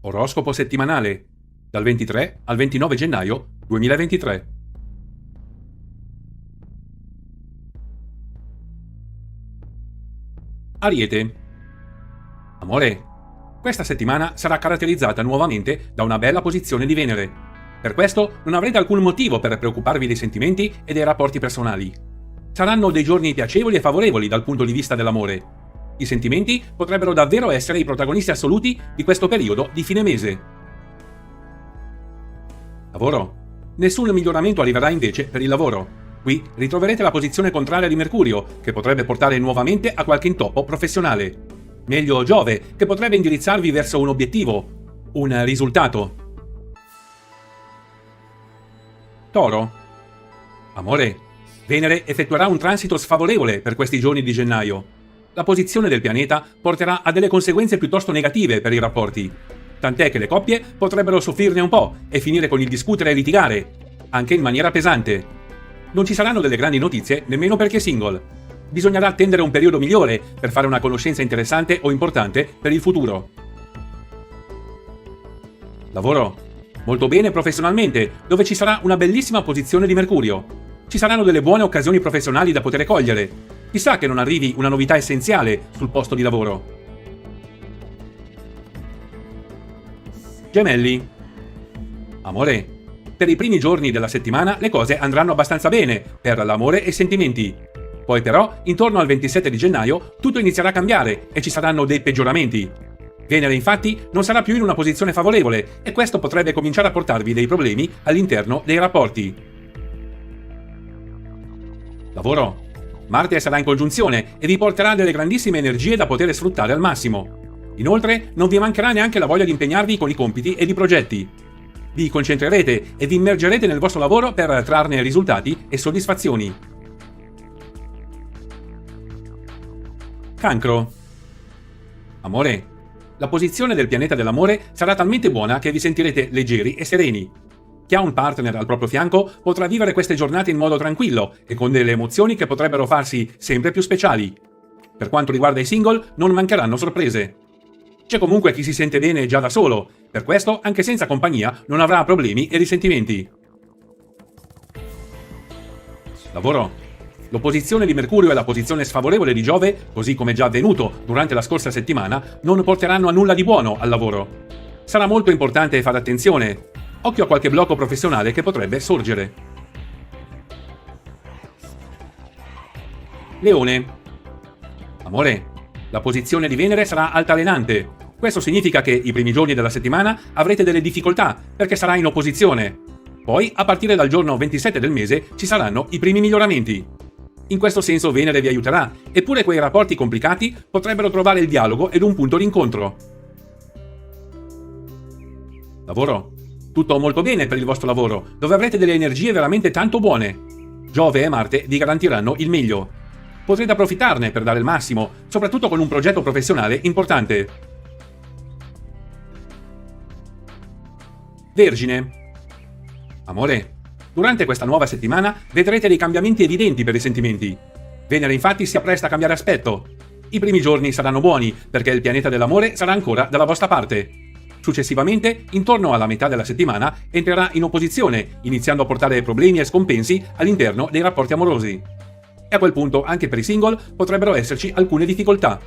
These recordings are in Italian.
Oroscopo settimanale dal 23 al 29 gennaio 2023. Ariete. Amore, questa settimana sarà caratterizzata nuovamente da una bella posizione di Venere. Per questo non avrete alcun motivo per preoccuparvi dei sentimenti e dei rapporti personali. Saranno dei giorni piacevoli e favorevoli dal punto di vista dell'amore. I sentimenti potrebbero davvero essere i protagonisti assoluti di questo periodo di fine mese. Lavoro. Nessun miglioramento arriverà invece per il lavoro. Qui ritroverete la posizione contraria di Mercurio, che potrebbe portare nuovamente a qualche intoppo professionale. Meglio Giove, che potrebbe indirizzarvi verso un obiettivo, un risultato. Toro. Amore. Venere effettuerà un transito sfavorevole per questi giorni di gennaio. La posizione del pianeta porterà a delle conseguenze piuttosto negative per i rapporti, tant'è che le coppie potrebbero soffrirne un po' e finire con il discutere e litigare, anche in maniera pesante. Non ci saranno delle grandi notizie nemmeno perché single. Bisognerà attendere un periodo migliore per fare una conoscenza interessante o importante per il futuro. Lavoro. Molto bene professionalmente, dove ci sarà una bellissima posizione di Mercurio. Ci saranno delle buone occasioni professionali da poter cogliere. Chissà che non arrivi una novità essenziale sul posto di lavoro. Gemelli. Amore. Per i primi giorni della settimana le cose andranno abbastanza bene per l'amore e i sentimenti. Poi però, intorno al 27 di gennaio, tutto inizierà a cambiare e ci saranno dei peggioramenti. Venere infatti non sarà più in una posizione favorevole e questo potrebbe cominciare a portarvi dei problemi all'interno dei rapporti. Lavoro. Marte sarà in congiunzione e vi porterà delle grandissime energie da poter sfruttare al massimo. Inoltre, non vi mancherà neanche la voglia di impegnarvi con i compiti ed i progetti. Vi concentrerete e vi immergerete nel vostro lavoro per trarne risultati e soddisfazioni. Cancro. Amore. La posizione del pianeta dell'amore sarà talmente buona che vi sentirete leggeri e sereni. Chi ha un partner al proprio fianco potrà vivere queste giornate in modo tranquillo e con delle emozioni che potrebbero farsi sempre più speciali. Per quanto riguarda i single, non mancheranno sorprese. C'è comunque chi si sente bene già da solo, per questo anche senza compagnia non avrà problemi e risentimenti. Lavoro. L'opposizione di Mercurio e la posizione sfavorevole di Giove, così come già avvenuto durante la scorsa settimana, non porteranno a nulla di buono al lavoro. Sarà molto importante fare attenzione. Occhio a qualche blocco professionale che potrebbe sorgere. Leone. Amore. La posizione di Venere sarà altalenante. Questo significa che i primi giorni della settimana avrete delle difficoltà perché sarà in opposizione. Poi, a partire dal giorno 27 del mese, ci saranno i primi miglioramenti. In questo senso Venere vi aiuterà, eppure quei rapporti complicati potrebbero trovare il dialogo ed un punto d'incontro. Lavoro. Tutto molto bene per il vostro lavoro, dove avrete delle energie veramente tanto buone. Giove e Marte vi garantiranno il meglio. Potrete approfittarne per dare il massimo, soprattutto con un progetto professionale importante. Vergine. Amore. Durante questa nuova settimana vedrete dei cambiamenti evidenti per i sentimenti. Venere infatti si appresta a cambiare aspetto. I primi giorni saranno buoni, perché il pianeta dell'amore sarà ancora dalla vostra parte. Successivamente, intorno alla metà della settimana, entrerà in opposizione, iniziando a portare problemi e scompensi all'interno dei rapporti amorosi. E a quel punto, anche per i single, potrebbero esserci alcune difficoltà.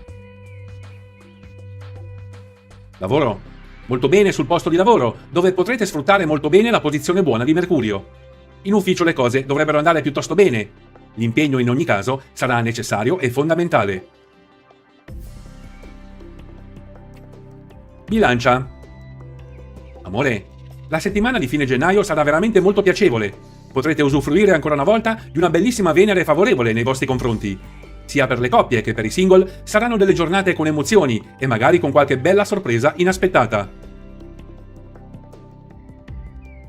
Lavoro. Molto bene sul posto di lavoro, dove potrete sfruttare molto bene la posizione buona di Mercurio. In ufficio le cose dovrebbero andare piuttosto bene. L'impegno in ogni caso sarà necessario e fondamentale. Bilancia. Amore, la settimana di fine gennaio sarà veramente molto piacevole. Potrete usufruire ancora una volta di una bellissima Venere favorevole nei vostri confronti. Sia per le coppie che per i single saranno delle giornate con emozioni e magari con qualche bella sorpresa inaspettata.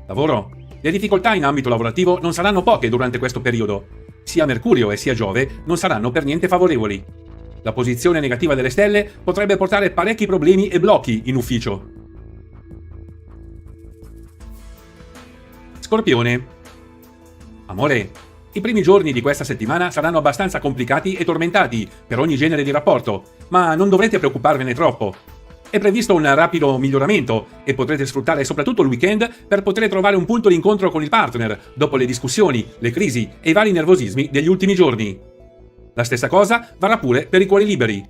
Lavoro. Le difficoltà in ambito lavorativo non saranno poche durante questo periodo. Sia Mercurio e sia Giove non saranno per niente favorevoli. La posizione negativa delle stelle potrebbe portare parecchi problemi e blocchi in ufficio. Scorpione. Amore. I primi giorni di questa settimana saranno abbastanza complicati e tormentati per ogni genere di rapporto, ma non dovrete preoccuparvene troppo. È previsto un rapido miglioramento e potrete sfruttare soprattutto il weekend per poter trovare un punto di incontro con il partner dopo le discussioni, le crisi e i vari nervosismi degli ultimi giorni. La stessa cosa varrà pure per i cuori liberi.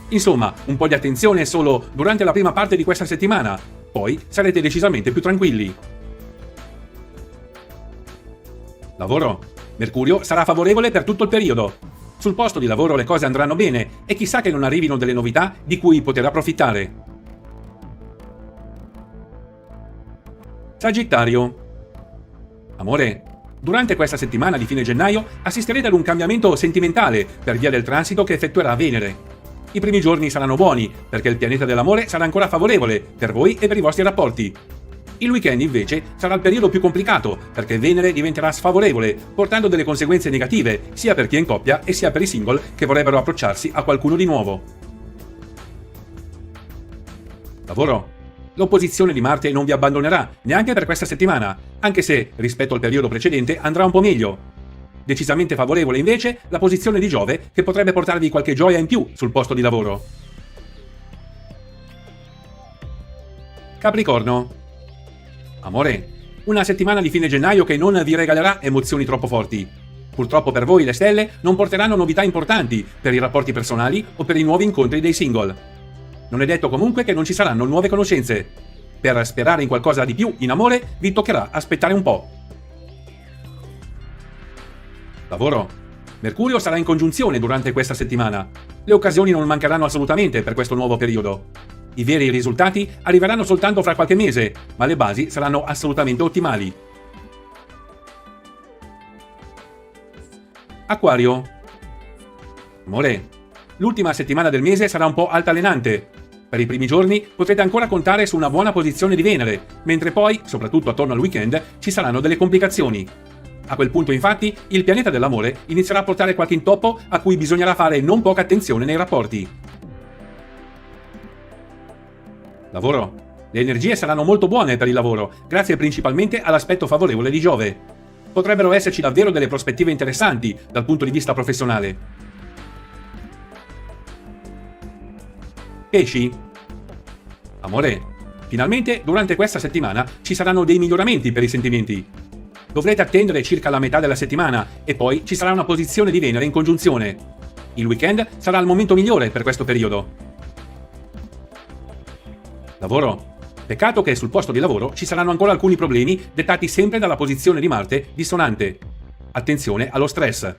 Insomma, un po' di attenzione solo durante la prima parte di questa settimana, poi sarete decisamente più tranquilli. Lavoro. Mercurio sarà favorevole per tutto il periodo. Sul posto di lavoro le cose andranno bene e chissà che non arrivino delle novità di cui poter approfittare. Sagittario. Amore. Durante questa settimana di fine gennaio assisterete ad un cambiamento sentimentale per via del transito che effettuerà Venere. I primi giorni saranno buoni perché il pianeta dell'amore sarà ancora favorevole per voi e per i vostri rapporti. Il weekend invece sarà il periodo più complicato perché Venere diventerà sfavorevole, portando delle conseguenze negative sia per chi è in coppia e sia per i single che vorrebbero approcciarsi a qualcuno di nuovo. Lavoro. L'opposizione di Marte non vi abbandonerà neanche per questa settimana, anche se, rispetto al periodo precedente, andrà un po' meglio. Decisamente favorevole invece la posizione di Giove che potrebbe portarvi qualche gioia in più sul posto di lavoro. Capricorno. Amore, una settimana di fine gennaio che non vi regalerà emozioni troppo forti. Purtroppo per voi le stelle non porteranno novità importanti per i rapporti personali o per i nuovi incontri dei single. Non è detto comunque che non ci saranno nuove conoscenze. Per sperare in qualcosa di più in amore vi toccherà aspettare un po'. Lavoro. Mercurio sarà in congiunzione durante questa settimana. Le occasioni non mancheranno assolutamente per questo nuovo periodo. I veri risultati arriveranno soltanto fra qualche mese, ma le basi saranno assolutamente ottimali. Acquario. Amore, l'ultima settimana del mese sarà un po' altalenante. Per i primi giorni potrete ancora contare su una buona posizione di Venere, mentre poi, soprattutto attorno al weekend, ci saranno delle complicazioni. A quel punto, infatti, il pianeta dell'amore inizierà a portare qualche intoppo a cui bisognerà fare non poca attenzione nei rapporti. Lavoro. Le energie saranno molto buone per il lavoro, grazie principalmente all'aspetto favorevole di Giove. Potrebbero esserci davvero delle prospettive interessanti dal punto di vista professionale. Pesci. Amore, finalmente durante questa settimana ci saranno dei miglioramenti per i sentimenti. Dovrete attendere circa la metà della settimana e poi ci sarà una posizione di Venere in congiunzione. Il weekend sarà il momento migliore per questo periodo. Lavoro. Peccato che sul posto di lavoro ci saranno ancora alcuni problemi dettati sempre dalla posizione di Marte dissonante. Attenzione allo stress.